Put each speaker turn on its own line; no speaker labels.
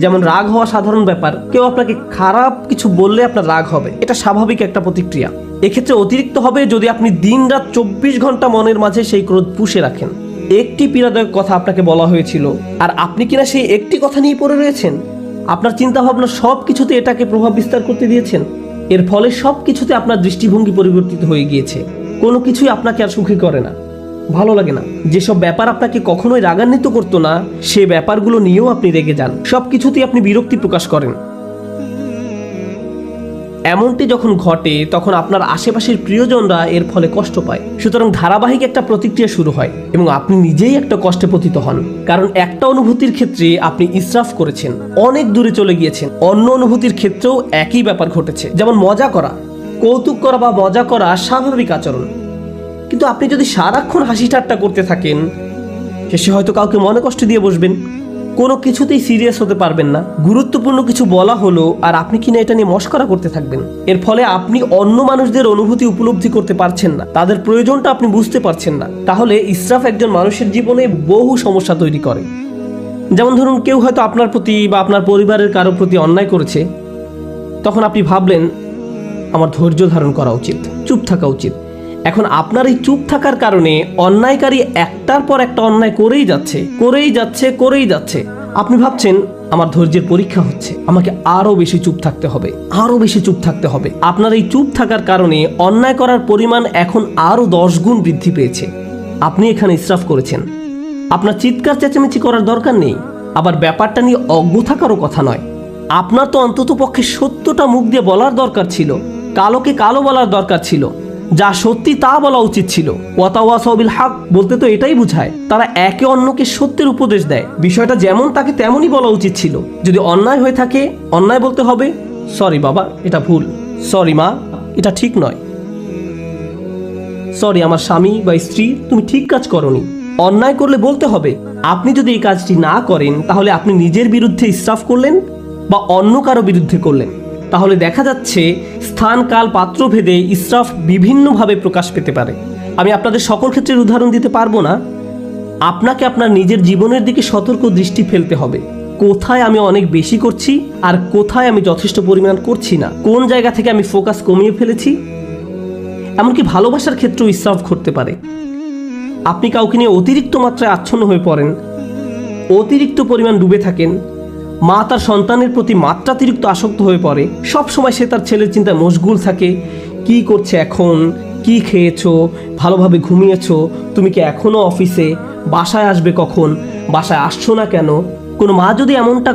যেমন রাগ হওয়া সাধারণ ব্যাপার, কেউ আপনাকে খারাপ কিছু বললে আপনার রাগ হবে, এটা স্বাভাবিক একটা প্রতিক্রিয়া। এক্ষেত্রে অতিরিক্ত হবে যদি আপনি দিনরাত 24 ঘন্টা মনের মাঝে সেই ক্রোধ পুষে রাখেন। একটি পীড়াদায়ক কথা আপনাকে বলা হয়েছিল আর আপনি কিনা সেই একটি কথা নিয়ে পড়ে রয়েছেন, আপনার চিন্তাভাবনা সব কিছুতে এটাকে প্রভাব বিস্তার করতে দিয়েছেন। এর ফলে সব কিছুতে আপনার দৃষ্টিভঙ্গি পরিবর্তিত হয়ে গিয়েছে। কোনো কিছুই আপনাকে আর সুখী করে না, ভালো লাগে না। যেসব ব্যাপার আপনাকে কখনোই রাগান্বিত করতো না, সে ব্যাপারগুলো নিয়েও আপনি রেগে যান, সব কিছুতেই আপনি বিরক্তি প্রকাশ করেন। এমনটি যখন ঘটে তখন আপনার আশেপাশের প্রিয়জনরা এর ফলে কষ্ট পায়। সুতরাং ধারাবাহিক একটা প্রতিক্রিয়া শুরু হয় এবং আপনি নিজেই একটা কষ্টে পতিত হন, কারণ একটা অনুভূতির ক্ষেত্রে আপনি ইসরাফ করেছেন, অনেক দূরে চলে গিয়েছেন। অন্য অনুভূতির ক্ষেত্রেও একই ব্যাপার ঘটেছে, যেমন মজা করা, কৌতুক করা বা মজা করা স্বাভাবিক আচরণ। কিন্তু আপনি যদি সারাক্ষণ হাসি ঠাট্টা করতে থাকেন, শেষে হয়তো কাউকে মনে কষ্ট দিয়ে বসবেন, কোনো কিছুতেই সিরিয়াস হতে পারবেন না। গুরুত্বপূর্ণ কিছু বলা হলো আর আপনি কিনা এটা নিয়ে মশকরা করতে থাকবেন। এর ফলে আপনি অন্য মানুষদের অনুভূতি উপলব্ধি করতে পারছেন না, তাদের প্রয়োজনটা আপনি বুঝতে পারছেন না। তাহলে ইসরাফ একজন মানুষের জীবনে বহু সমস্যা তৈরি করে। যেমন ধরুন, কেউ হয়তো আপনার প্রতি বা আপনার পরিবারের কারো প্রতি অন্যায় করেছে, তখন আপনি ভাবলেন আমার ধৈর্য ধারণ করা উচিত, চুপ থাকা উচিত। এখন আপনার এই চুপ থাকার কারণে অন্যায়কারী একটার পর একটা অন্যায় করেই যাচ্ছে। আপনি ভাবছেন আমার ধৈর্যের পরীক্ষা হচ্ছে, আমাকে আরো বেশি চুপ থাকতে হবে। আপনার এই চুপ থাকার কারণে অন্যায় করার পরিমাণ এখন আরো 10 গুণ বৃদ্ধি পেয়েছে। আপনি এখানে ইসরাফ করেছেন। আপনার চিৎকার চেঁচামেচি করার দরকার নেই, আবার ব্যাপারটা নিয়ে অজ্ঞ থাকারও কথা নয়। আপনার তো অন্তত পক্ষে সত্যটা মুখ দিয়ে বলার দরকার ছিল, কালোকে কালো বলার দরকার ছিল, যা সত্যি তা বলা উচিত ছিল। ওয়াতাওয়াসাউ বিল হক বলতে তো এটাই বোঝায়, তারা একে অন্যকে সত্যের উপদেশ দেয়। বিষয়টা যেমন তাকে তেমনই বলা উচিত ছিল। যদি অন্যায় হয়ে থাকে, অন্যায় বলতে হবে, সরি বাবা এটা ভুল, সরি মা এটা ঠিক নয়, সরি আমার স্বামী বা স্ত্রী তুমি ঠিক কাজ করনি। অন্যায় করলে বলতে হবে। আপনি যদি এই কাজটি না করেন, তাহলে আপনি নিজের বিরুদ্ধে ইসরাফ করলেন বা অন্য কারো বিরুদ্ধে করলেন। তাহলে দেখা যাচ্ছে স্থান কাল পাত্র ভেদে ইসরাফ বিভিন্নভাবে প্রকাশ পেতে পারে। আমি আপনাদের সকল ক্ষেত্রের উদাহরণ দিতে পারবো না। আপনাকে আপনার নিজের জীবনের দিকে সতর্ক দৃষ্টি ফেলতে হবে, কোথায় আমি অনেক বেশি করছি আর কোথায় আমি যথেষ্ট পরিমাণ করছি না, কোন জায়গা থেকে আমি ফোকাস কমিয়ে ফেলেছি। এমনকি ভালোবাসার ক্ষেত্রেও ইসরাফ ঘটতে পারে। আপনি কাউকে নিয়ে অতিরিক্ত মাত্রায় আচ্ছন্ন হয়ে পড়েন, অতিরিক্ত পরিমাণ ডুবে থাকেন। মা তার সন্তানের প্রতি মাত্রাতিরিক্ত আসক্ত হয়ে পড়ে, সব সময় সে তার ছেলের চিন্তায় মশগুল থাকে। কি করছে এখন, কি খেয়েছো, ভালোভাবে ঘুমিয়েছো, তুমি কি এখনো অফিসে, বাসায় আসবে কখন, বাসায় আসছো না কেন। কোনো মা যদি এমনটা